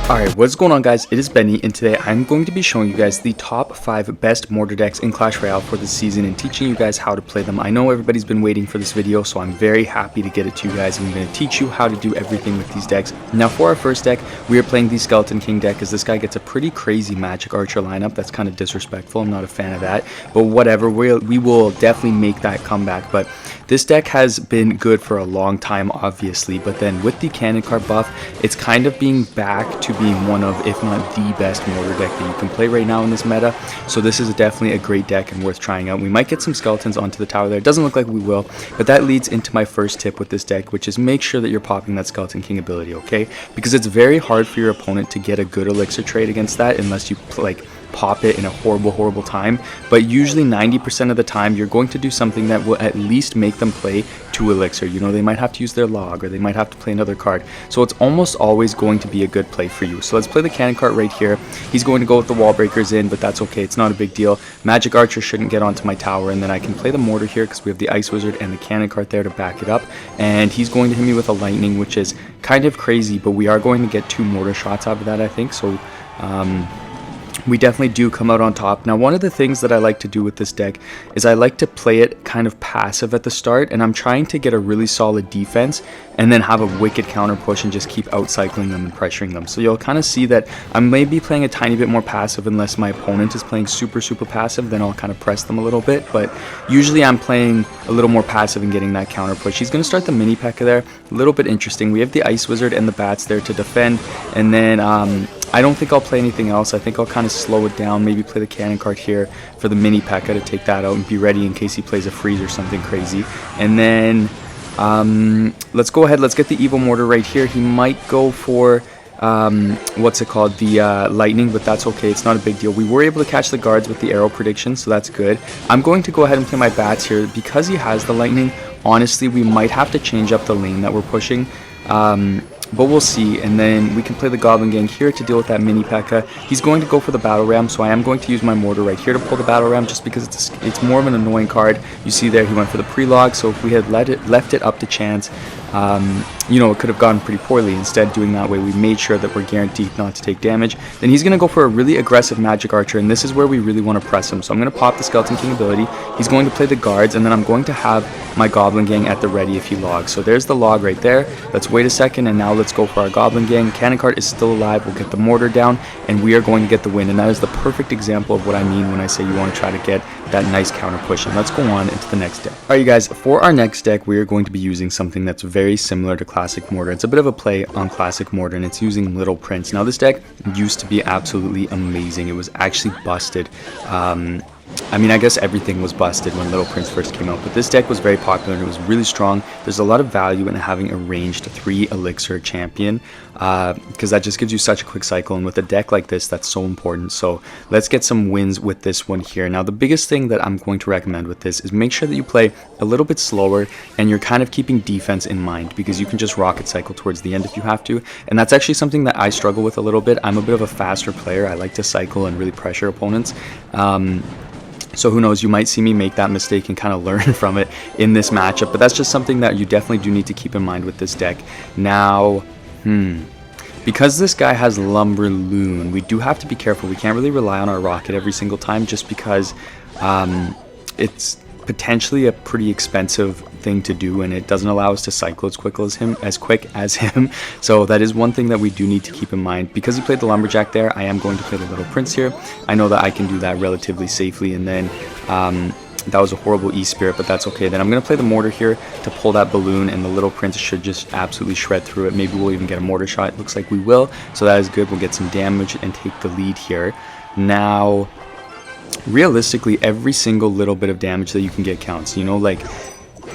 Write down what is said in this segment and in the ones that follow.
Alright, what's going on guys, it is Benny, and today I'm going to be showing you guys the top 5 best mortar decks in Clash Royale for the season and teaching you guys how to play them. I know everybody's been waiting for this video, so I'm very happy to get it to you guys. I'm going to teach you how to do everything with these decks. Now for our first deck, we are playing the Skeleton King deck, as this guy gets a pretty crazy Magic Archer lineup. That's kind of disrespectful, I'm not a fan of that, but whatever, we will definitely make that comeback. But this deck has been good for a long time, obviously, but then with the cannon card buff, it's kind of being back to being one of, if not the best mortar deck that you can play right now in this meta. So this is definitely a great deck and worth trying out. We might get some skeletons onto the tower there. It doesn't look like we will, but that leads into my first tip with this deck, which is make sure that you're popping that Skeleton King ability, okay? Because it's very hard for your opponent to get a good elixir trade against that unless you pop it in a horrible time. But usually 90% of the time you're going to do something that will at least make them play 2 elixir. You know, they might have to use their log, or they might have to play another card, so it's almost always going to be a good play for you. So let's play the cannon cart right here. He's going to go with the wall breakers in, but that's okay, it's not a big deal. Magic Archer shouldn't get onto my tower, and then I can play the mortar here because we have the ice wizard and the cannon cart there to back it up. And he's going to hit me with a lightning, which is kind of crazy, but we are going to get 2 mortar shots out of that, I think. So we definitely do come out on top. Now, one of the things that I like to do with this deck is I like to play it kind of passive at the start, and I'm trying to get a really solid defense and then have a wicked counter push and just keep outcycling them and pressuring them. So you'll kind of see that I may be playing a tiny bit more passive unless my opponent is playing super passive, then I'll kind of press them a little bit, but usually I'm playing a little more passive and getting that counter push. He's going to start the mini P.E.K.K.A there, a little bit interesting. We have the ice wizard and the bats there to defend, and then I don't think I'll play anything else. I think I'll kind of slow it down, maybe play the cannon cart here for the mini P.E.K.K.A to take that out and be ready in case he plays a freeze or something crazy. And then let's go ahead, let's get the evil mortar right here. He might go for what's it called, the lightning, but that's okay, it's not a big deal. We were able to catch the guards with the arrow prediction, so that's good. I'm going to go ahead and play my bats here because he has the lightning. Honestly, we might have to change up the lane that we're pushing, but we'll see. And then we can play the Goblin Gang here to deal with that mini P.E.K.K.A. He's going to go for the Battle Ram, so I am going to use my mortar right here to pull the Battle Ram, just because it's more of an annoying card. You see there, he went for the pre-log, so if we had left it up to chance, you know, it could have gone pretty poorly. Instead, doing that way, we made sure that we're guaranteed not to take damage. Then he's going to go for a really aggressive Magic Archer, and this is where we really want to press him. So I'm going to pop the Skeleton King ability. He's going to play the guards, and then I'm going to have my Goblin Gang at the ready if he logs. So there's the log right there. Let's wait a second, and now let's go for our Goblin Gang. Cannon cart is still alive. We'll get the mortar down, and we are going to get the win. And that is the perfect example of what I mean when I say you want to try to get that nice counter push. And let's go on into the next deck. Alright, you guys, for our next deck, we are going to be using something that's very similar to Classic Mortar. It's a bit of a play on Classic Mortar, and it's using Little Prince. Now, this deck used to be absolutely amazing. It was actually busted. I mean, I guess everything was busted when Little Prince first came out, but this deck was very popular and it was really strong. There's a lot of value in having a ranged 3 elixir champion, because that just gives you such a quick cycle, and with a deck like this, that's so important. So let's get some wins with this one here. Now, the biggest thing that I'm going to recommend with this is make sure that you play a little bit slower and you're kind of keeping defense in mind, because you can just rocket cycle towards the end if you have to, and that's actually something that I struggle with a little bit. I'm a bit of a faster player. I like to cycle and really pressure opponents. So who knows, you might see me make that mistake and kind of learn from it in this matchup, but that's just something that you definitely do need to keep in mind with this deck. Now, because this guy has Lumberloon, we do have to be careful. We can't really rely on our rocket every single time, just because it's potentially a pretty expensive thing to do, and it doesn't allow us to cycle as quick as him. So that is one thing that we do need to keep in mind. Because he played the lumberjack there, I am going to play the Little Prince here. I know that I can do that relatively safely, and then that was a horrible E-Spirit, but that's okay. Then I'm going to play the mortar here to pull that balloon, and the Little Prince should just absolutely shred through it. Maybe we'll even get a mortar shot. It looks like we will, so that is good. We'll get some damage and take the lead here. Now, realistically, every single little bit of damage that you can get counts. You know, like,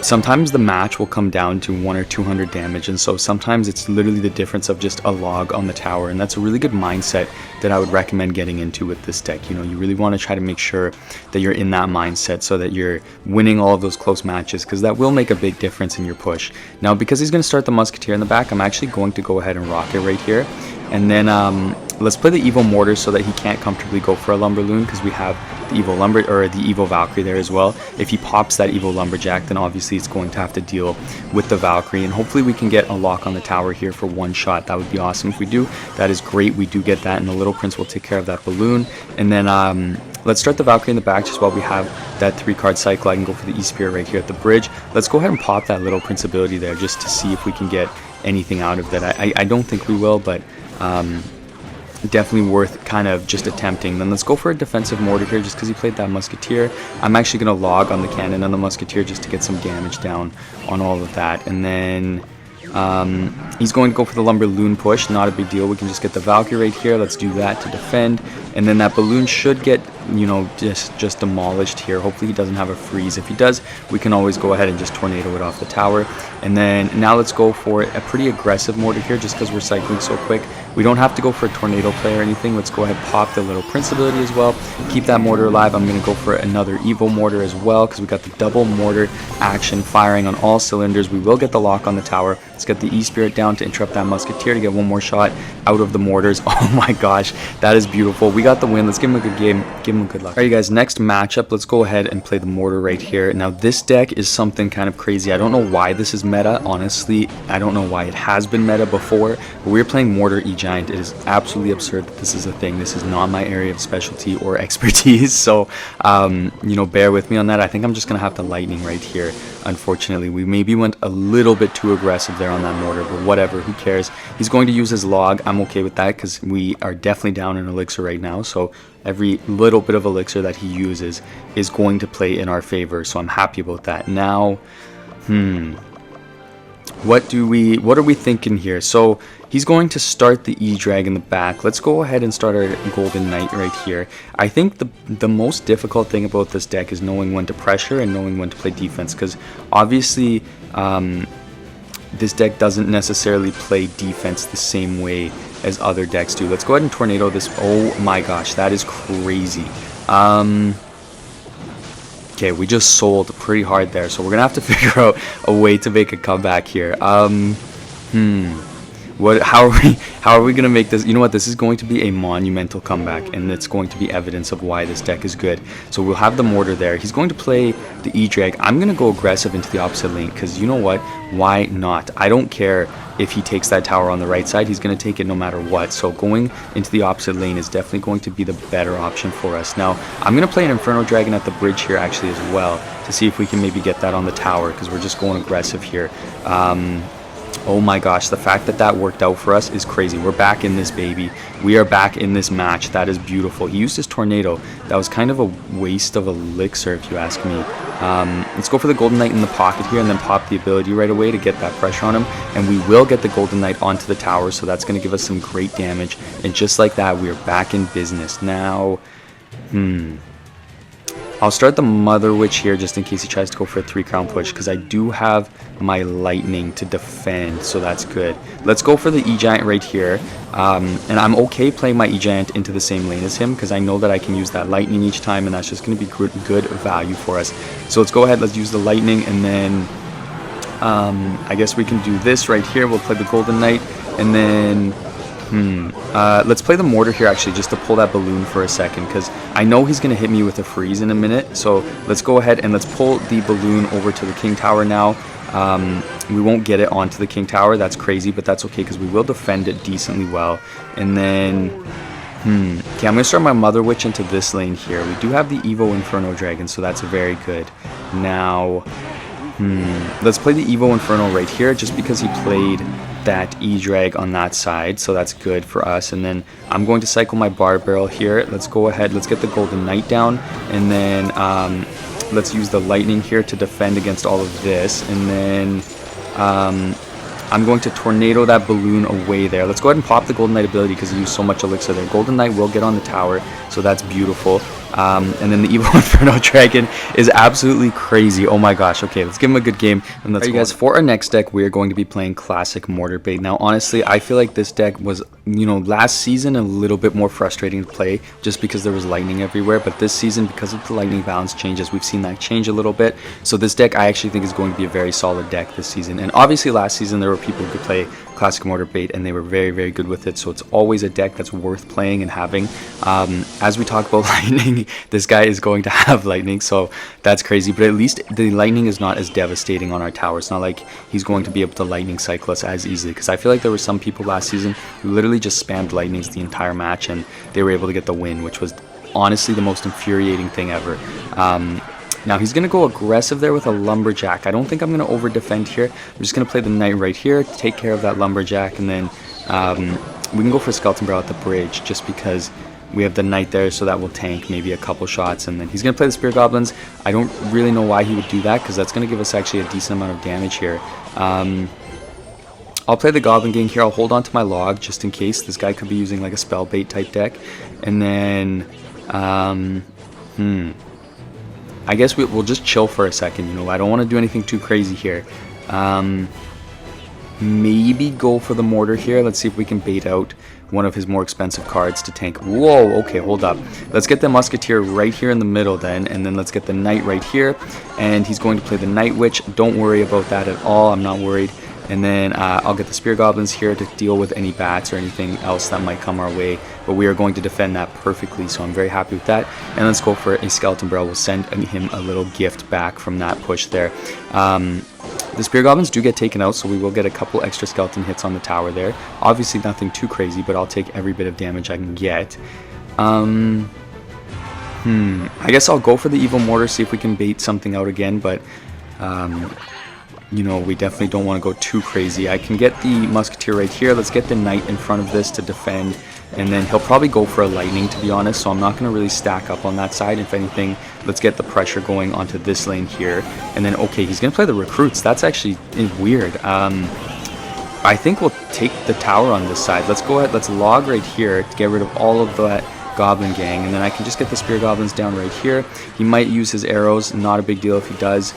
sometimes the match will come down to 100 or 200 damage, and so sometimes it's literally the difference of just a log on the tower, and that's a really good mindset that I would recommend getting into with this deck. You know, you really want to try to make sure that you're in that mindset so that you're winning all of those close matches, because that will make a big difference in your push. Now, because he's going to start the Musketeer in the back, I'm actually going to go ahead and rock it right here, and then let's play the evil mortar so that he can't comfortably go for a Lumberloon, because we have the Evo Valkyrie there as well. If he pops that Evo Lumberjack, then obviously it's going to have to deal with the Valkyrie, and hopefully we can get a lock on the tower here for one shot. That would be awesome if we do. That is great. We do get that, and the Little Prince will take care of that balloon. And then let's start the Valkyrie in the back just while we have that 3-card cycle. I can go for the E-Spirit right here at the bridge. Let's go ahead and pop that Little Prince ability there just to see if we can get anything out of that. I don't think we will, but definitely worth kind of just attempting. Then let's go for a defensive mortar here just because he played that Musketeer. I'm actually going to log on the cannon on the Musketeer just to get some damage down on all of that. And then he's going to go for the Lumber Loon push. Not a big deal. We can just get the Valkyrie right here. Let's do that to defend. And then that balloon should get, you know, just demolished here. Hopefully he doesn't have a freeze. If he does, we can always go ahead and just tornado it off the tower. And then now let's go for a pretty aggressive mortar here just because we're cycling so quick. We don't have to go for a tornado play or anything. Let's go ahead and pop the Little Prince ability as well. Keep that mortar alive. I'm going to go for another Evo mortar as well because we got the double mortar action firing on all cylinders. We will get the lock on the tower. Let's get the E-Spirit down to interrupt that Musketeer to get one more shot out of the mortars. Oh my gosh, that is beautiful. We got the win. Let's give him a good game. Give him good luck. All right, you guys, next matchup, let's go ahead and play the mortar right here. Now, this deck is something kind of crazy. I don't know why this is meta. Honestly, I don't know why it has been meta before, but we're playing Mortar EGIANT. It is absolutely absurd that this is a thing. This is not my area of specialty or expertise, so, you know, bear with me on that. I think I'm just going to have to lightning right here. Unfortunately, we maybe went a little bit too aggressive there on that mortar, but whatever, who cares? He's going to use his log. I'm okay with that because we are definitely down in elixir right now, so every little bit of elixir that he uses is going to play in our favor, so I'm happy about that. Now, what are we thinking here? So he's going to start the E-Drag in the back. Let's go ahead and start our Golden Knight right here. I think the most difficult thing about this deck is knowing when to pressure and knowing when to play defense, because obviously this deck doesn't necessarily play defense the same way as other decks do. Let's go ahead and tornado this. Oh my gosh, that is crazy. Okay, we just sold pretty hard there, so we're gonna have to figure out a way to make a comeback here. How are we gonna make this? You know what, this is going to be a monumental comeback, and it's going to be evidence of why this deck is good. So we'll have the mortar there. He's going to play the E-Drag. I'm gonna go aggressive into the opposite lane because you know what, why not? I don't care if he takes that tower on the right side. He's gonna take it no matter what, so going into the opposite lane is definitely going to be the better option for us. Now I'm gonna play an Inferno Dragon at the bridge here actually as well to see if we can maybe get that on the tower because we're just going aggressive here. Oh my gosh, the fact that that worked out for us is crazy. We're back in this, baby. We are back in this match. That is beautiful. He used his tornado. That was kind of a waste of elixir, if you ask me. Let's go for the Golden Knight in the pocket here and then pop the ability right away to get that pressure on him. And we will get the Golden Knight onto the tower, so that's going to give us some great damage. And just like that, we are back in business. Now, I'll start the Mother Witch here just in case he tries to go for a 3-crown push because I do have my lightning to defend, so that's good. Let's go for the E-Giant right here, and I'm okay playing my E-Giant into the same lane as him because I know that I can use that lightning each time, and that's just going to be good value for us. So let's go ahead, let's use the lightning, and then I guess we can do this right here. We'll play the Golden Knight, and then let's play the mortar here actually just to pull that balloon for a second because I know he's going to hit me with a freeze in a minute. So let's go ahead and let's pull the balloon over to the King Tower now. We won't get it onto the King Tower. That's crazy, but that's okay because we will defend it decently well. And then, okay, I'm going to start my Mother Witch into this lane here. We do have the Evo Inferno Dragon, so that's very good. Now, let's play the Evo Inferno right here just because he played that E-Drag on that side, so that's good for us. And then I'm going to cycle my Bar Barrel here. Let's go ahead, let's get the Golden Knight down, and then let's use the lightning here to defend against all of this. And then I'm going to tornado that balloon away there. Let's go ahead and pop the Golden Knight ability because he used so much elixir there. Golden Knight will get on the tower, so that's beautiful. And then the Evo Inferno Dragon is absolutely crazy. Oh my gosh. Okay, let's give him a good game. And let's go. Guys, for our next deck, we are going to be playing Classic Mortarbait. Now, honestly, I feel like this deck was, you know, last season a little bit more frustrating to play just because there was lightning everywhere. But this season, because of the lightning balance changes, we've seen that change a little bit. So this deck, I actually think, is going to be a very solid deck this season. And obviously, last season, there were people who could play classic Mortarbait, and they were very, very good with it. So it's always a deck that's worth playing and having. As we talk about lightning, this guy is going to have lightning, so that's crazy. But at least the lightning is not as devastating on our tower. It's not like he's going to be able to lightning cycle us as easily, because I feel like there were some people last season who literally just spammed lightnings the entire match and they were able to get the win, which was honestly the most infuriating thing ever. Now he's going to go aggressive there with a lumberjack. I don't think I'm going to over defend here. I'm just going to play the knight right here to take care of that lumberjack, and then we can go for skeleton barrel at the bridge just because we have the knight there, so that will tank maybe a couple shots. And then he's going to play the spear goblins. I don't really know why he would do that, because that's going to give us actually a decent amount of damage here. I'll play the goblin gang here. I'll hold on to my log just in case. This guy could be using like a spell bait type deck. And then I guess we'll just chill for a second. You know, I don't want to do anything too crazy here. Maybe go for the mortar here. Let's see if we can bait out one of his more expensive cards to tank. Whoa, okay, hold up. Let's get the musketeer right here in the middle then, and then let's get the knight right here. And he's going to play the night witch. Don't worry about that at all. I'm not worried. And then I'll get the spear goblins here to deal with any bats or anything else that might come our way. But we are going to defend that perfectly, so I'm very happy with that. And let's go for a skeleton barrel. We'll send him a little gift back from that push there. The spear goblins do get taken out, so we will get a couple extra skeleton hits on the tower there. Obviously nothing too crazy, but I'll take every bit of damage I can get. I guess I'll go for the evil mortar, see if we can bait something out again, but you know, we definitely don't want to go too crazy. I can get the musketeer right here. Let's get the knight in front of this to defend, and then he'll probably go for a lightning, to be honest, so I'm not going to really stack up on that side. If anything, let's get the pressure going onto this lane here. And then, okay, he's going to play the recruits. That's actually weird. I think we'll take the tower on this side. Let's go ahead, let's log right here to get rid of all of that goblin gang, and then I can just get the spear goblins down right here. He might use his arrows, not a big deal if he does.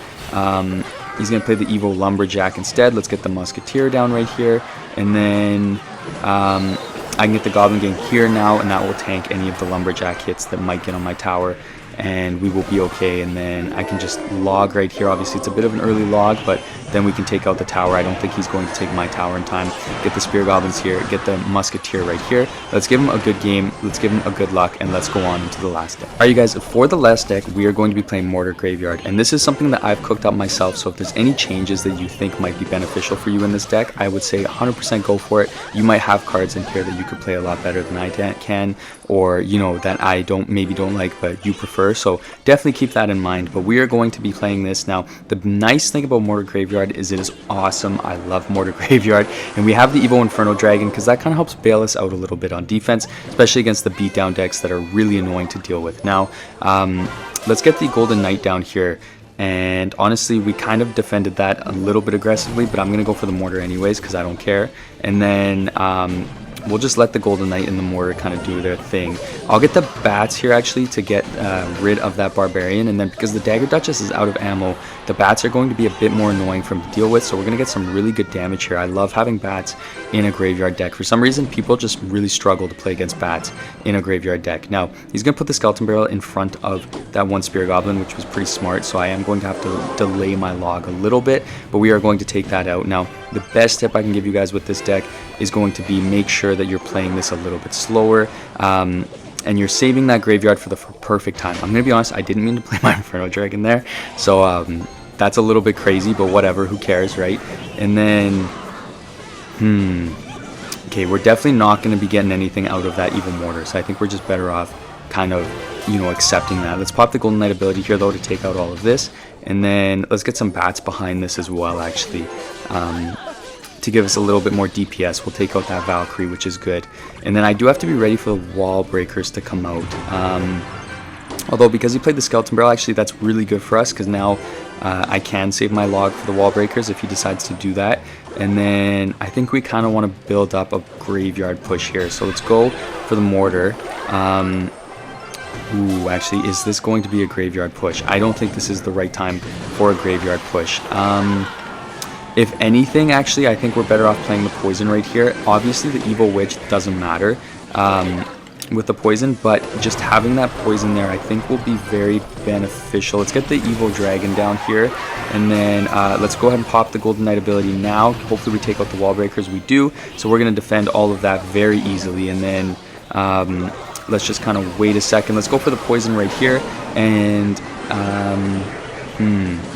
He's going to play the evil lumberjack instead. Let's get the musketeer down right here, and then I can get the goblin gang here now, and that will tank any of the lumberjack hits that might get on my tower, and we will be okay. And then I can just log right here. Obviously it's a bit of an early log, but then we can take out the tower. I don't think he's going to take my tower in time. Get the spear goblins here, get the musketeer right here. Let's give him a good game, let's give him a good luck, and let's go on into the last deck. Alright you guys, for the last deck we are going to be playing Mortar Graveyard, and this is something that I've cooked up myself, so if there's any changes that you think might be beneficial for you in this deck, I would say 100% go for it. You might have cards in here that you could play a lot better than I can, or you know, that I maybe don't like but you prefer, so definitely keep that in mind. But we are going to be playing this now. The nice thing about Mortar Graveyard is it is awesome. I love Mortar Graveyard, and we have the Evo Inferno Dragon because that kind of helps bail us out a little bit on defense, especially against the beatdown decks that are really annoying to deal with. Now let's get the Golden Knight down here, and honestly we kind of defended that a little bit aggressively, but I'm gonna go for the mortar anyways because I don't care. And then we'll just let the Golden Knight and the Mortar kind of do their thing. I'll get the bats here actually to get rid of that Barbarian, and then because the Dagger Duchess is out of ammo, the bats are going to be a bit more annoying for him to deal with, so we're going to get some really good damage here. I love having bats in a graveyard deck. For some reason, people just really struggle to play against bats in a graveyard deck. Now, he's going to put the Skeleton Barrel in front of that one Spear Goblin, which was pretty smart, so I am going to have to delay my log a little bit, but we are going to take that out. Now, the best tip I can give you guys with this deck is going to be make sure that you're playing this a little bit slower, and you're saving that graveyard for the perfect time. I'm gonna be honest, I didn't mean to play my Inferno Dragon there, so that's a little bit crazy, but whatever, who cares, right? And then okay, we're definitely not going to be getting anything out of that Evil Mortar, so I think we're just better off kind of, you know, accepting that. Let's pop the Golden Knight ability here though to take out all of this, and then let's get some bats behind this as well actually, to give us a little bit more DPS. We'll take out that Valkyrie, which is good. And then I do have to be ready for the wall breakers to come out. Although because he played the Skeleton Barrel, actually that's really good for us because now I can save my log for the wall breakers if he decides to do that. And then I think we kind of want to build up a graveyard push here. So let's go for the mortar. Ooh, actually, is this going to be a graveyard push? I don't think this is the right time for a graveyard push. If anything, actually, I think we're better off playing the poison right here. Obviously, the Evil Witch doesn't matter. with the poison, but just having that poison there I think will be very beneficial. Let's get the evil dragon down here, and then let's go ahead and pop the golden knight ability now. Hopefully we take out the wall breakers. We do, so we're going to defend all of that very easily, and then let's just kind of wait a second. Let's go for the poison right here, and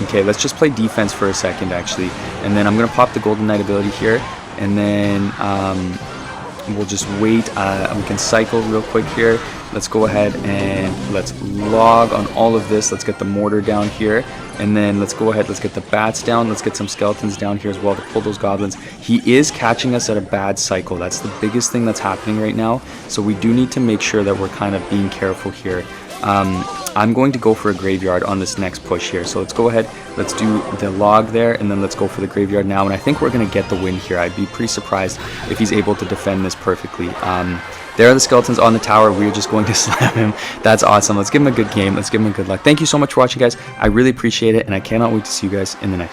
okay, let's just play defense for a second actually, and then I'm going to pop the golden knight ability here, and then we'll just wait. We can cycle real quick here. Let's go ahead and let's log on all of this. Let's get the mortar down here, and then let's go ahead, let's get the bats down. Let's get some skeletons down here as well to pull those goblins. He is catching us at a bad cycle. That's the biggest thing that's happening right now, so we do need to make sure that we're kind of being careful here. I'm going to go for a graveyard on this next push here, so let's go ahead, let's do the log there, and then let's go for the graveyard now, and I think we're going to get the win here. I'd be pretty surprised if he's able to defend this perfectly. There are the skeletons on the tower. We're just going to slam him. That's awesome. Let's give him a good game. Let's give him a good luck. Thank you so much for watching, guys. I really appreciate it, and I cannot wait to see you guys in the next